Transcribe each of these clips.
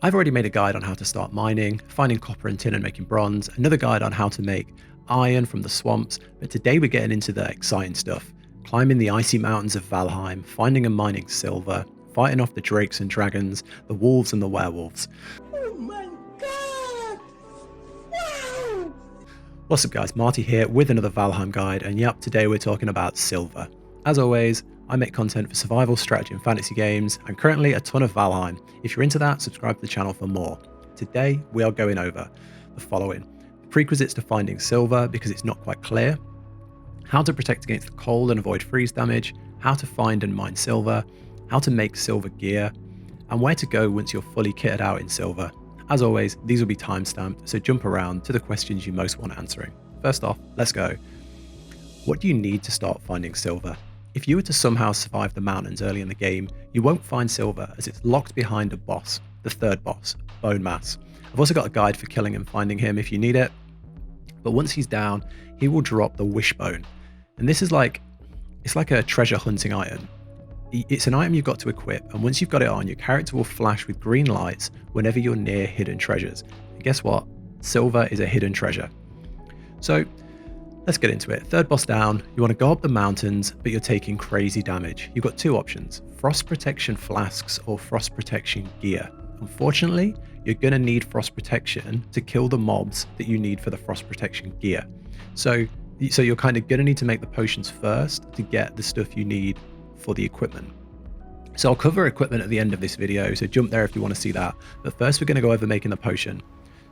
I've already made a guide on how to start mining, finding copper and tin and making bronze, another guide on how to make iron from the swamps, but today we're getting into the exciting stuff. Climbing the icy mountains of Valheim, finding and mining silver, fighting off the drakes and dragons, the wolves and the werewolves. Oh my god! Wow! What's up guys, Marty here with another Valheim guide, and yep, today we're talking about silver. As always, I make content for survival, strategy and fantasy games, and currently a ton of Valheim. If you're into that, subscribe to the channel for more. Today, we are going over the following. The prerequisites to finding silver, because it's not quite clear. How to protect against the cold and avoid freeze damage. How to find and mine silver. How to make silver gear. And where to go once you're fully kitted out in silver. As always, these will be timestamped, so jump around to the questions you most want answering. First off, let's go. What do you need to start finding silver? If you were to somehow survive the mountains early in the game, you won't find silver as it's locked behind a boss, the third boss, Bone Mass. I've also got a guide for killing and finding him if you need it. But once he's down, he will drop the wishbone. And this is it's like a treasure hunting item. It's an item you've got to equip, and once you've got it on, your character will flash with green lights whenever you're near hidden treasures. And guess what? Silver is a hidden treasure. So let's get into it. Third boss down, you want to go up the mountains, but you're taking crazy damage. You've got two options, frost protection flasks or frost protection gear. Unfortunately, you're going to need frost protection to kill the mobs that you need for the frost protection gear. So you're kind of going to need to make the potions first to get the stuff you need for the equipment. So I'll cover equipment at the end of this video, so jump there if you want to see that. But first we're going to go over making the potion.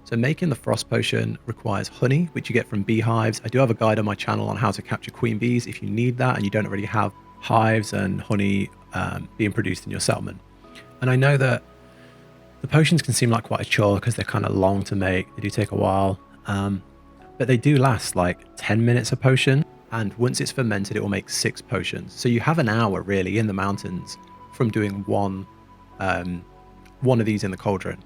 So making the frost potion requires honey, which you get from beehives. I do have a guide on my channel on how to capture queen bees if you need that and you don't already have hives and honey being produced in your settlement. And I know that the potions can seem like quite a chore because they're kind of long to make. They do take a while, but they do last like 10 minutes a potion. And once it's fermented, it will make 6 potions. So you have an hour really in the mountains from doing one of these in the cauldron.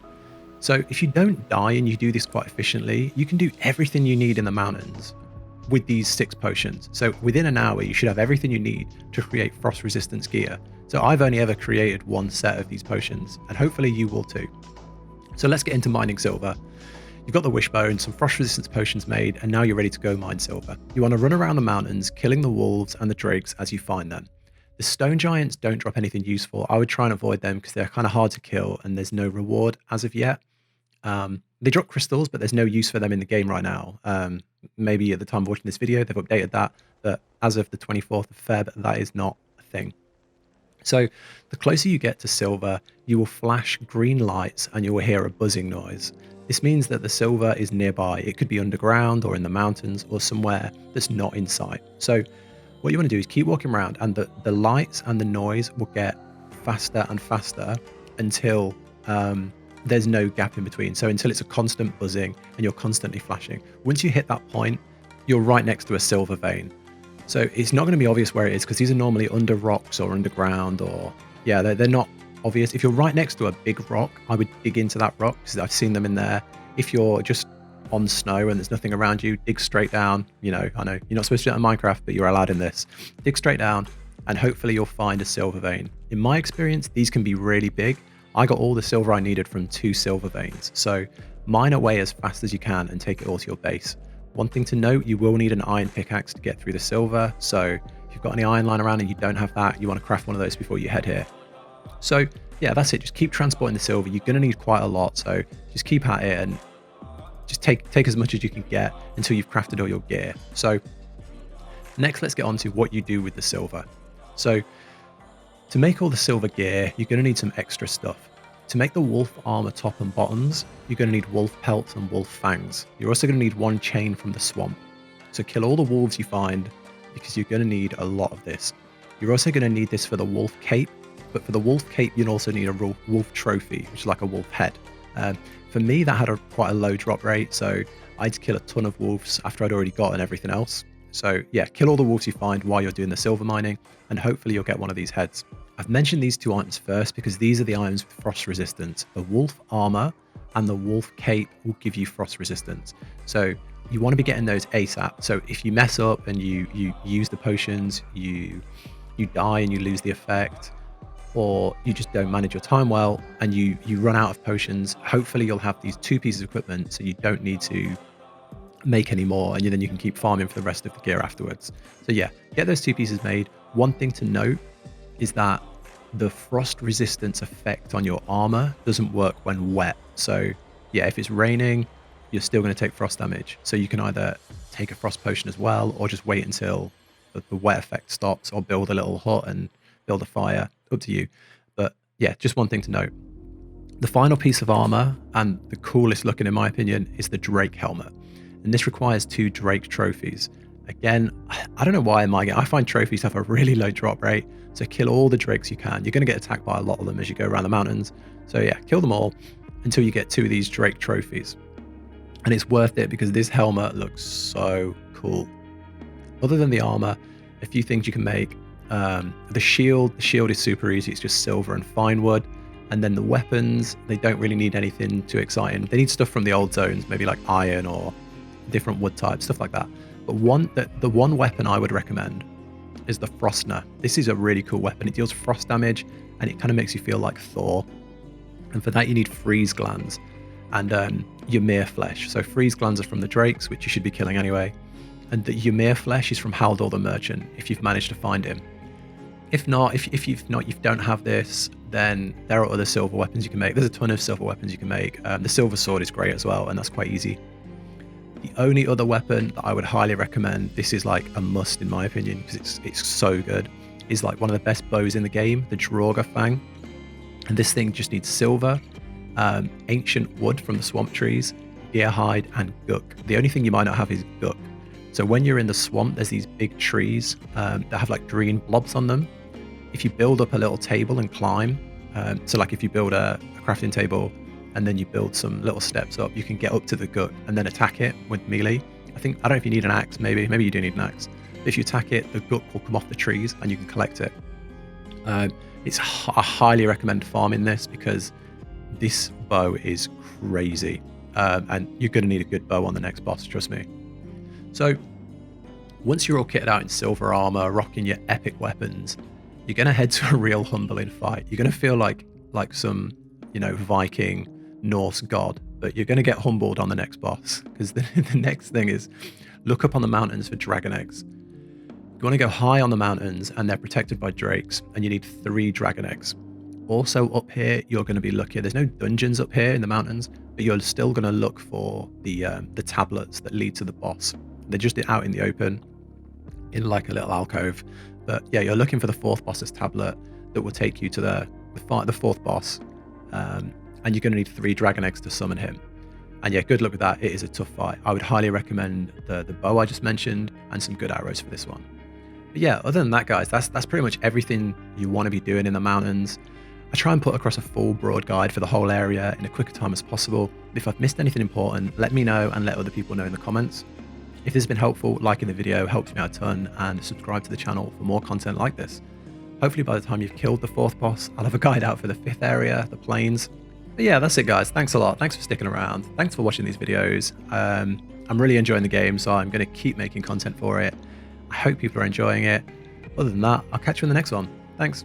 So if you don't die and you do this quite efficiently, you can do everything you need in the mountains with these 6 potions. So within an hour, you should have everything you need to create frost resistance gear. So I've only ever created one set of these potions, and hopefully you will too. So let's get into mining silver. You've got the wishbone, some frost resistance potions made, and now you're ready to go mine silver. You want to run around the mountains, killing the wolves and the drakes as you find them. The stone giants don't drop anything useful. I would try and avoid them because they're kind of hard to kill and there's no reward as of yet. They drop crystals, but there's no use for them in the game right now. Maybe at the time of watching this video, they've updated that, but as of the 24th of Feb, that is not a thing. So the closer you get to silver, you will flash green lights and you will hear a buzzing noise. This means that the silver is nearby. It could be underground or in the mountains or somewhere that's not in sight. So what you want to do is keep walking around, and the lights and the noise will get faster and faster until there's no gap in between. So until it's a constant buzzing and you're constantly flashing. Once you hit that point, you're right next to a silver vein. So it's not going to be obvious where it is because these are normally under rocks or underground, or yeah, they're not obvious. If you're right next to a big rock, I would dig into that rock because I've seen them in there. If you're just on snow and there's nothing around you, dig straight down. You know, I know you're not supposed to do that in Minecraft, but you're allowed in this. Dig straight down and hopefully you'll find a silver vein. In my experience, these can be really big. I got all the silver I needed from 2 silver veins. So mine away as fast as you can and take it all to your base. One thing to note, you will need an iron pickaxe to get through the silver. So if you've got any iron lying around and you don't have that, you want to craft one of those before you head here. So yeah, that's it. Just keep transporting the silver. You're going to need quite a lot. So just keep at it and just take as much as you can get until you've crafted all your gear. So next, let's get on to what you do with the silver. So to make all the silver gear, you're going to need some extra stuff. To make the wolf armor top and bottoms, you're going to need wolf pelts and wolf fangs. You're also going to need 1 chain from the swamp. So kill all the wolves you find because you're going to need a lot of this. You're also going to need this for the wolf cape, but for the wolf cape, you'll also need a wolf trophy, which is like a wolf head. For me, that had quite a low drop rate, so I had to kill a ton of wolves after I'd already gotten everything else. So yeah, kill all the wolves you find while you're doing the silver mining, and hopefully you'll get one of these heads. I've mentioned these 2 items first because these are the items with frost resistance. The wolf armor and the wolf cape will give you frost resistance. So you want to be getting those ASAP. So if you mess up and you use the potions, you die and you lose the effect, or you just don't manage your time well and you run out of potions, hopefully you'll have these 2 pieces of equipment so you don't need to make any more, and then you can keep farming for the rest of the gear afterwards. So yeah, get those 2 pieces made. One thing to note is that the frost resistance effect on your armor doesn't work when wet. So yeah, if it's raining, you're still going to take frost damage. So you can either take a frost potion as well, or just wait until the wet effect stops, or build a little hut and build a fire. Up to you. But yeah, just one thing to note. The final piece of armor, and the coolest looking in my opinion, is the Drake helmet. And this requires 2 Drake trophies. Again, I don't know why in my game, I find trophies have a really low drop rate. So kill all the Drakes you can. You're going to get attacked by a lot of them as you go around the mountains. So yeah, kill them all until you get 2 of these Drake trophies. And it's worth it because this helmet looks so cool. Other than the armor, a few things you can make. The shield is super easy. It's just silver and fine wood. And then the weapons, they don't really need anything too exciting. They need stuff from the old zones, maybe like iron or different wood types, stuff like that. But the one weapon I would recommend is the Frostner. This is a really cool weapon. It deals frost damage and it kind of makes you feel like Thor. And for that you need freeze glands and Ymir flesh. So freeze glands are from the Drakes, which you should be killing anyway. And the Ymir flesh is from Haldor the Merchant, if you've managed to find him. If not, if you don't have this, then there are other silver weapons you can make. There's a ton of silver weapons you can make. The silver sword is great as well, and that's quite easy. The only other weapon that I would highly recommend, this is like a must in my opinion, because it's so good, is like one of the best bows in the game, the Draugr Fang. And this thing just needs silver, ancient wood from the swamp trees, deer hide, and guk. The only thing you might not have is guk. So when you're in the swamp, there's these big trees that have like green blobs on them. If you build up a little table and climb, so like if you build a crafting table and then you build some little steps up, you can get up to the guk and then attack it with melee. I don't know if you need an axe, maybe you do need an axe. But if you attack it, the guk will come off the trees and you can collect it. I highly recommend farming this because this bow is crazy. And you're going to need a good bow on the next boss, trust me. So once you're all kitted out in silver armor, rocking your epic weapons, you're going to head to a real humbling fight. You're going to feel like some, Viking, Norse god, but you're going to get humbled on the next boss because the next thing is look up on the mountains for dragon eggs. You want to go high on the mountains and they're protected by drakes and you need 3 dragon eggs. Also up here, you're going to be looking, there's no dungeons up here in the mountains, but you're still going to look for the tablets that lead to the boss. They're just out in the open in like a little alcove. But yeah, you're looking for the 4th boss's tablet that will take you to the 4th boss. And you're going to need 3 dragon eggs to summon him. And yeah, good luck with that. It is a tough fight. I would highly recommend the bow I just mentioned and some good arrows for this one. But yeah, other than that, guys, that's pretty much everything you want to be doing in the mountains. I try and put across a full broad guide for the whole area in a quicker time as possible. If I've missed anything important, let me know and let other people know in the comments. If this has been helpful, liking the video helps me out a ton, and subscribe to the channel for more content like this. Hopefully by the time you've killed the 4th boss, I'll have a guide out for the 5th area, the plains. But yeah, that's it guys. Thanks a lot. Thanks for sticking around. Thanks for watching these videos. I'm really enjoying the game, so I'm going to keep making content for it. I hope people are enjoying it. Other than that, I'll catch you in the next one. Thanks.